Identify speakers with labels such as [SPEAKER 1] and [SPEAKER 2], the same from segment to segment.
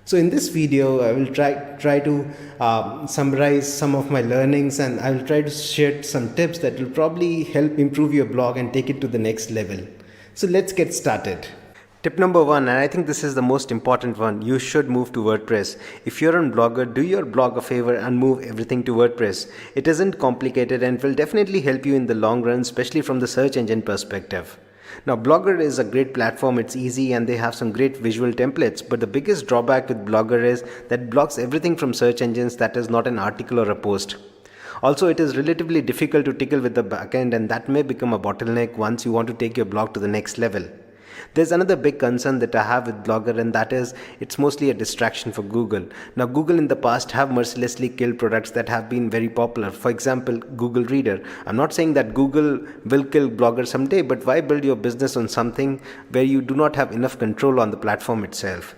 [SPEAKER 1] So in this video, I will try to summarize some of my learnings, and I will try to share some tips that will probably help improve your blog and take it to the next level. So let's get started. Tip number one, and I think this is the most important one, you should move to WordPress. If you're on Blogger, do your blog a favor and move everything to WordPress. It isn't complicated and will definitely help you in the long run, especially from the search engine perspective. Now, Blogger is a great platform, it's easy and they have some great visual templates, but the biggest drawback with Blogger is that it blocks everything from search engines that is not an article or a post. Also, it is relatively difficult to tickle with the backend, and that may become a bottleneck once you want to take your blog to the next level. There's another big concern that I have with Blogger, and that is it's mostly a distraction for Google. Now, Google in the past have mercilessly killed products that have been very popular. For example, Google Reader. I'm not saying that Google will kill Blogger someday, but why build your business on something where you do not have enough control on the platform itself?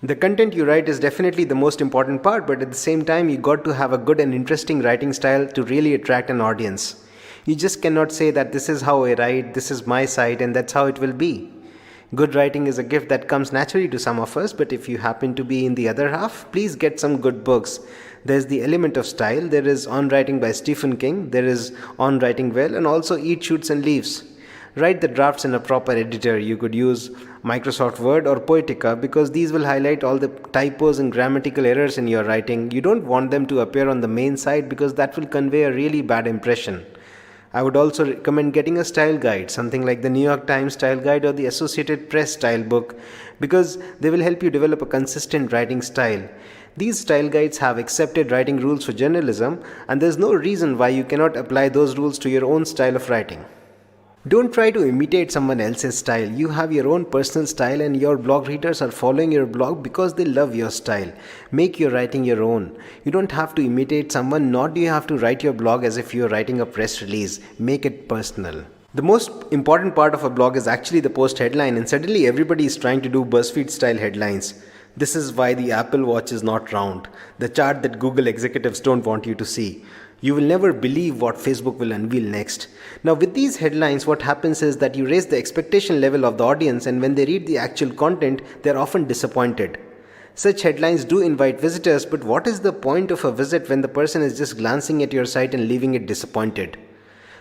[SPEAKER 1] The content you write is definitely the most important part, but at the same time, you got to have a good and interesting writing style to really attract an audience. You just cannot say that this is how I write, this is my site, and that's how it will be. Good writing is a gift that comes naturally to some of us, but if you happen to be in the other half, please get some good books. There's the element of style, there is On Writing by Stephen King, there is On Writing Well, and also Eat, Shoots and Leaves. Write the drafts in a proper editor. You could use Microsoft Word or Poetica because these will highlight all the typos and grammatical errors in your writing. You don't want them to appear on the main site because that will convey a really bad impression. I would also recommend getting a style guide, something like the New York Times style guide or the Associated Press style book, because they will help you develop a consistent writing style. These style guides have accepted writing rules for journalism, and there's no reason why you cannot apply those rules to your own style of writing. Don't try to imitate someone else's style. You have your own personal style, and your blog readers are following your blog because they love your style. Make your writing your own. You don't have to imitate someone, nor do you have to write your blog as if you're writing a press release. Make it personal. The most important part of a blog is actually the post headline, and suddenly everybody is trying to do BuzzFeed style headlines. This is why the Apple Watch is not round, the chart that Google executives don't want you to see. You will never believe what Facebook will unveil next. Now, with these headlines, what happens is that you raise the expectation level of the audience, and when they read the actual content, they are often disappointed. Such headlines do invite visitors, but what is the point of a visit when the person is just glancing at your site and leaving it disappointed?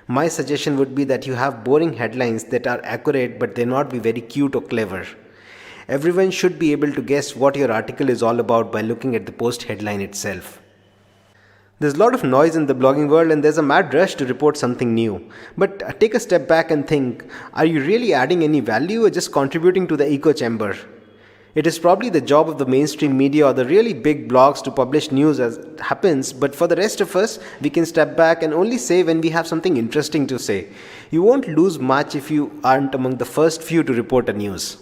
[SPEAKER 1] My suggestion would be that you have boring headlines that are accurate but they not be very cute or clever. Everyone should be able to guess what your article is all about by looking at the post headline itself. There's a lot of noise in the blogging world and there's a mad rush to report something new. But take a step back and think, are you really adding any value or just contributing to the echo chamber? It is probably the job of the mainstream media or the really big blogs to publish news as it happens, but for the rest of us, we can step back and only say when we have something interesting to say. You won't lose much if you aren't among the first few to report a news.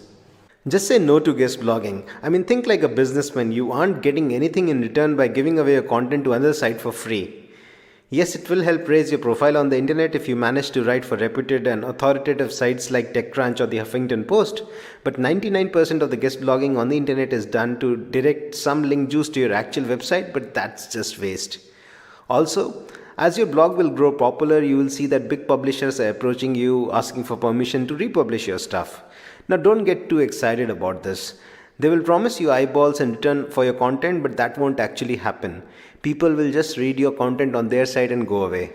[SPEAKER 1] Just say no to guest blogging. Think like a businessman. You aren't getting anything in return by giving away your content to another site for free. Yes, it will help raise your profile on the internet if you manage to write for reputed and authoritative sites like TechCrunch or the Huffington Post, but 99% of the guest blogging on the internet is done to direct some link juice to your actual website, but that's just waste. Also, as your blog will grow popular, you will see that big publishers are approaching you asking for permission to republish your stuff. Now, don't get too excited about this. They will promise you eyeballs in return for your content, but that won't actually happen. People will just read your content on their site and go away.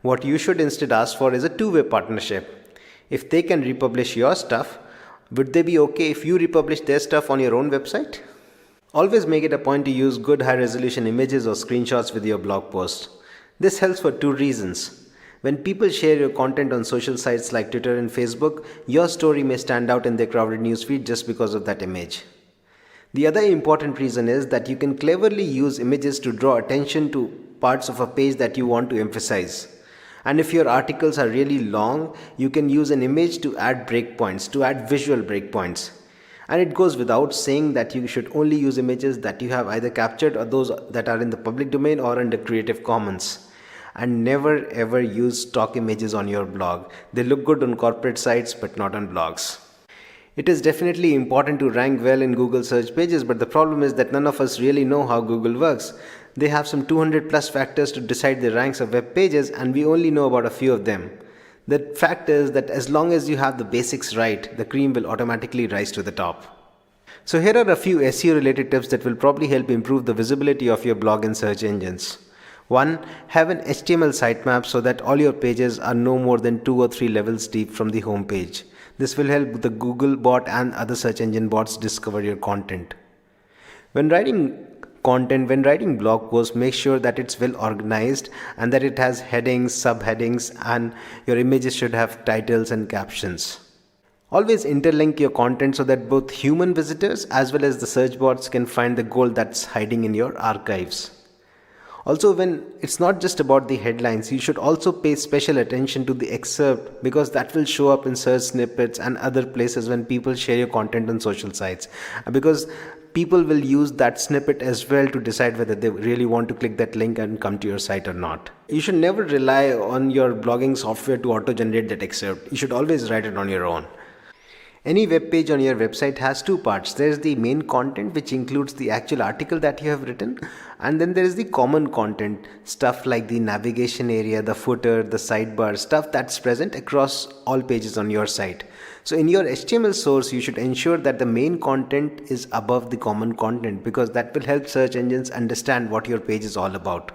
[SPEAKER 1] What you should instead ask for is a two-way partnership. If they can republish your stuff, would they be okay if you republish their stuff on your own website? Always make it a point to use good high-resolution images or screenshots with your blog posts. This helps for two reasons. When people share your content on social sites like Twitter and Facebook, your story may stand out in their crowded newsfeed just because of that image. The other important reason is that you can cleverly use images to draw attention to parts of a page that you want to emphasize. And if your articles are really long, you can use an image to add breakpoints, to add visual breakpoints. And it goes without saying that you should only use images that you have either captured or those that are in the public domain or under Creative Commons. And never ever use stock images on your blog. They look good on corporate sites but not on blogs. It is definitely important to rank well in Google search pages, but the problem is that none of us really know how Google works. They have some 200 plus factors to decide the ranks of web pages, and we only know about a few of them. The fact is that as long as you have the basics right, the cream will automatically rise to the top. So here are a few SEO related tips that will probably help improve the visibility of your blog in search engines. 1. Have an HTML sitemap so that all your pages are no more than 2 or 3 levels deep from the home page. This will help the Google bot and other search engine bots discover your content. When writing blog posts, make sure that it's well organized and that it has headings, subheadings, and your images should have titles and captions. Always interlink your content so that both human visitors as well as the search bots can find the gold that's hiding in your archives. Also, when it's not just about the headlines, you should also pay special attention to the excerpt, because that will show up in search snippets and other places when people share your content on social sites. Because people will use that snippet as well to decide whether they really want to click that link and come to your site or not. You should never rely on your blogging software to auto-generate that excerpt. You should always write it on your own. Any web page on your website has two parts. There is the main content, which includes the actual article that you have written, and then there is the common content, stuff like the navigation area, the footer, the sidebar, stuff that's present across all pages on your site. So in your HTML source, you should ensure that the main content is above the common content, because that will help search engines understand what your page is all about.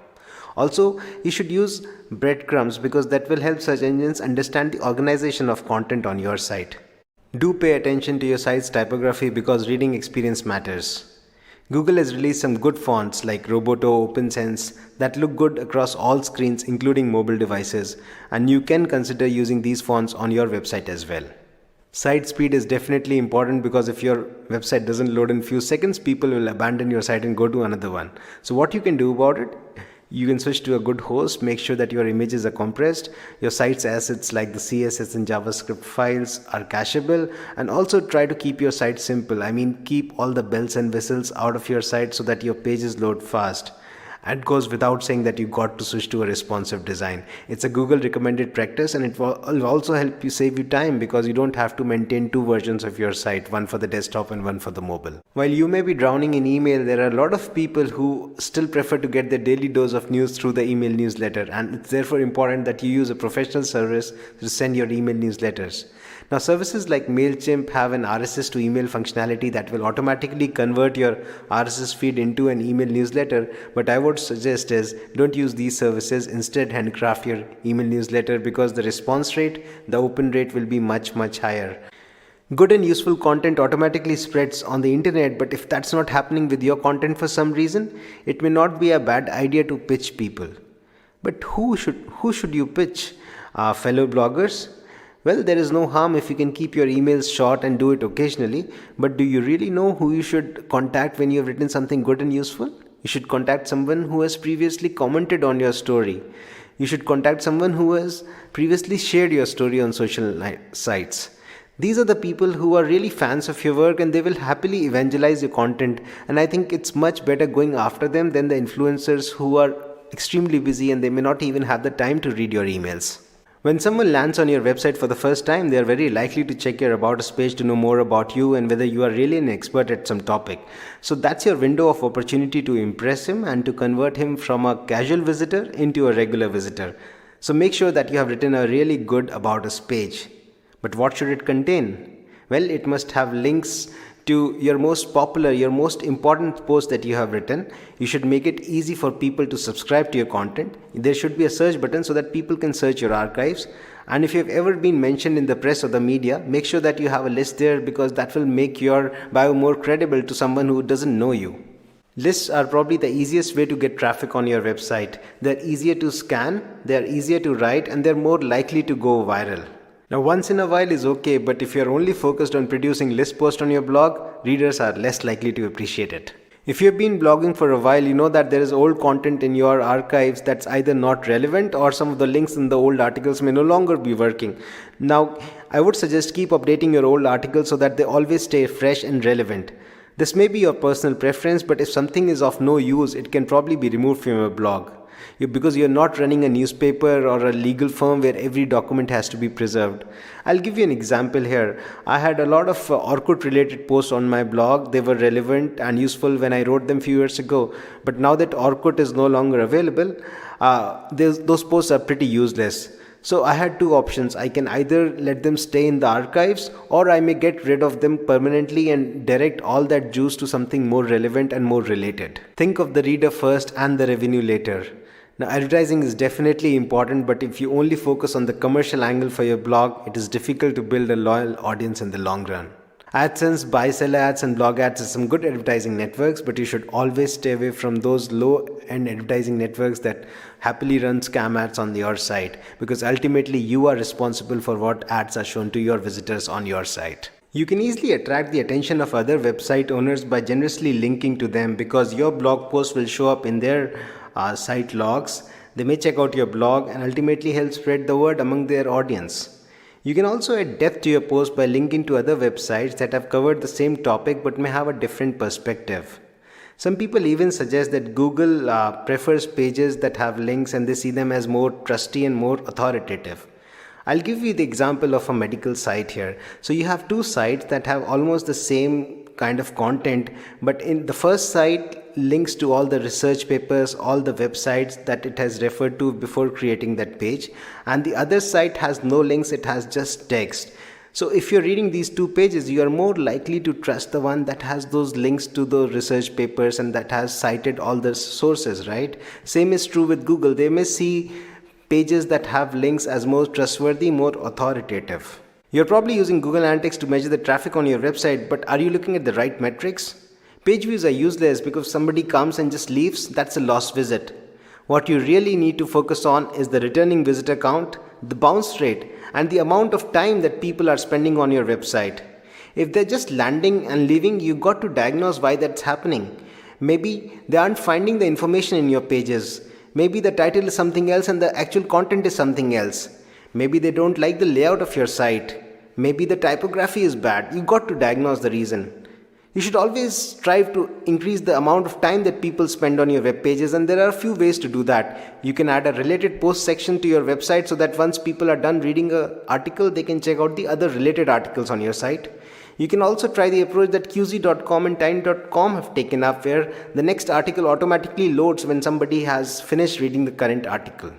[SPEAKER 1] Also, you should use breadcrumbs, because that will help search engines understand the organization of content on your site. Do pay attention to your site's typography, because reading experience matters. Google has released some good fonts like Roboto, OpenSense that look good across all screens, including mobile devices, and you can consider using these fonts on your website as well. Site speed is definitely important, because if your website doesn't load in few seconds, people will abandon your site and go to another one. So what you can do about it? You can switch to a good host, make sure that your images are compressed, your site's assets like the CSS and JavaScript files are cacheable, and also try to keep your site simple. Keep all the bells and whistles out of your site so that your pages load fast. And it goes without saying that you got to switch to a responsive design. It's a Google recommended practice, and it will also help you save you time, because you don't have to maintain two versions of your site, one for the desktop and one for the mobile. While you may be drowning in email, there are a lot of people who still prefer to get their daily dose of news through the email newsletter, and it's therefore important that you use a professional service to send your email newsletters. Now, services like MailChimp have an RSS to email functionality that will automatically convert your RSS feed into an email newsletter, but I would suggest is don't use these services. Instead, handcraft your email newsletter, because the response rate, the open rate will be much higher. Good and useful content automatically spreads on the internet, but if that's not happening with your content for some reason, it may not be a bad idea to pitch people. But who should you pitch? Fellow bloggers? Well, there is no harm if you can keep your emails short and do it occasionally, but do you really know who you should contact when you have written something good and useful? You should contact someone who has previously commented on your story. You should contact someone who has previously shared your story on social sites. These are the people who are really fans of your work, and they will happily evangelize your content, and I think it's much better going after them than the influencers who are extremely busy and they may not even have the time to read your emails. When someone lands on your website for the first time, they are very likely to check your About Us page to know more about you and whether you are really an expert at some topic. So that's your window of opportunity to impress him and to convert him from a casual visitor into a regular visitor. So make sure that you have written a really good About Us page. But what should it contain? Well, it must have links to your most popular, your most important post that you have written. You should make it easy for people to subscribe to your content. There should be a search button so that people can search your archives. And if you have ever been mentioned in the press or the media, make sure that you have a list there, because that will make your bio more credible to someone who doesn't know you. Lists are probably the easiest way to get traffic on your website. They're easier to scan, they're easier to write, and they're more likely to go viral. Now, once in a while is okay, but if you're only focused on producing list posts on your blog, readers are less likely to appreciate it. If you've been blogging for a while, you know that there is old content in your archives that's either not relevant, or some of the links in the old articles may no longer be working. Now, I would suggest keep updating your old articles so that they always stay fresh and relevant. This may be your personal preference, but if something is of no use, it can probably be removed from your blog. Because you're not running a newspaper or a legal firm where every document has to be preserved. I'll give you an example here. I had a lot of Orkut related posts on my blog. They were relevant and useful when I wrote them a few years ago. But now that Orkut is no longer available, those posts are pretty useless. So I had two options. I can either let them stay in the archives, or I may get rid of them permanently and direct all that juice to something more relevant and more related. Think of the reader first and the revenue later. Now, advertising is definitely important, but if you only focus on the commercial angle for your blog, it is difficult to build a loyal audience in the long run. AdSense, buy-sell ads, and blog ads are some good advertising networks, but you should always stay away from those low-end advertising networks that happily run scam ads on your site, because ultimately you are responsible for what ads are shown to your visitors on your site. You can easily attract the attention of other website owners by generously linking to them, because your blog post will show up in their site logs. They may check out your blog and ultimately help spread the word among their audience. You can also add depth to your post by linking to other websites that have covered the same topic but may have a different perspective. Some people even suggest that Google prefers pages that have links, and they see them as more trusty and more authoritative. I'll give you the example of a medical site here. So you have two sites that have almost the same kind of content, but in the first site links to all the research papers, all the websites that it has referred to before creating that page, and the other site has no links, it has just text. So if you're reading these two pages, you are more likely to trust the one that has those links to the research papers and that has cited all the sources, right? Same is true with Google. They may see pages that have links as more trustworthy, more authoritative. You're probably using Google Analytics to measure the traffic on your website, but are you looking at the right metrics? Page views are useless because somebody comes and just leaves. That's a lost visit. What you really need to focus on is the returning visitor count, the bounce rate, and the amount of time that people are spending on your website. If they're just landing and leaving, you got to diagnose why that's happening. Maybe they aren't finding the information in your pages. Maybe the title is something else and the actual content is something else. Maybe they don't like the layout of your site. Maybe the typography is bad. You got to diagnose the reason. You should always strive to increase the amount of time that people spend on your web pages, and there are a few ways to do that. You can add a related post section to your website so that once people are done reading an article, they can check out the other related articles on your site. You can also try the approach that QZ.com and Tiny.com have taken up, where the next article automatically loads when somebody has finished reading the current article.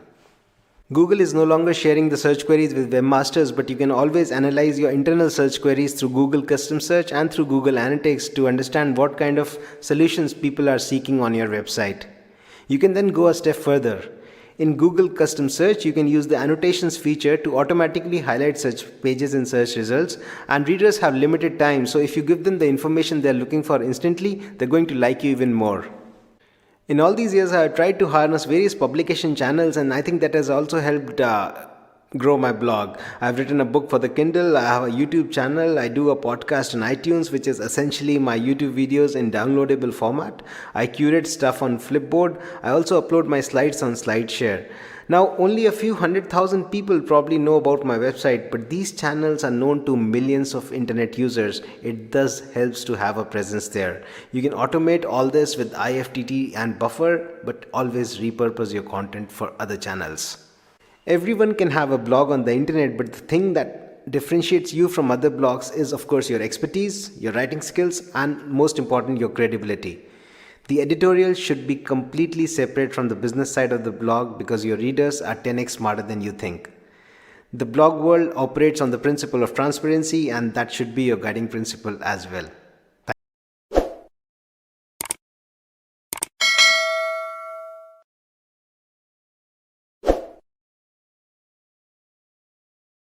[SPEAKER 1] Google is no longer sharing the search queries with webmasters, but you can always analyze your internal search queries through Google Custom Search and through Google Analytics to understand what kind of solutions people are seeking on your website. You can then go a step further. In Google Custom Search, you can use the annotations feature to automatically highlight such pages in search results, and readers have limited time, so if you give them the information they're looking for instantly, they're going to like you even more. In all these years, I have tried to harness various publication channels, and I think that has also helped grow my blog. I've written a book for the Kindle, I have a YouTube channel, I do a podcast on iTunes, which is essentially my YouTube videos in downloadable format. I curate stuff on Flipboard. I also upload my slides on SlideShare. Now, only a few 100,000 people probably know about my website, but these channels are known to millions of internet users. It thus helps to have a presence there. You can automate all this with IFTT and Buffer, but always repurpose your content for other channels. Everyone can have a blog on the internet, but the thing that differentiates you from other blogs is, of course, your expertise, your writing skills, and most important, your credibility. The editorial should be completely separate from the business side of the blog, because your readers are 10x smarter than you think. The blog world operates on the principle of transparency, and that should be your guiding principle as well.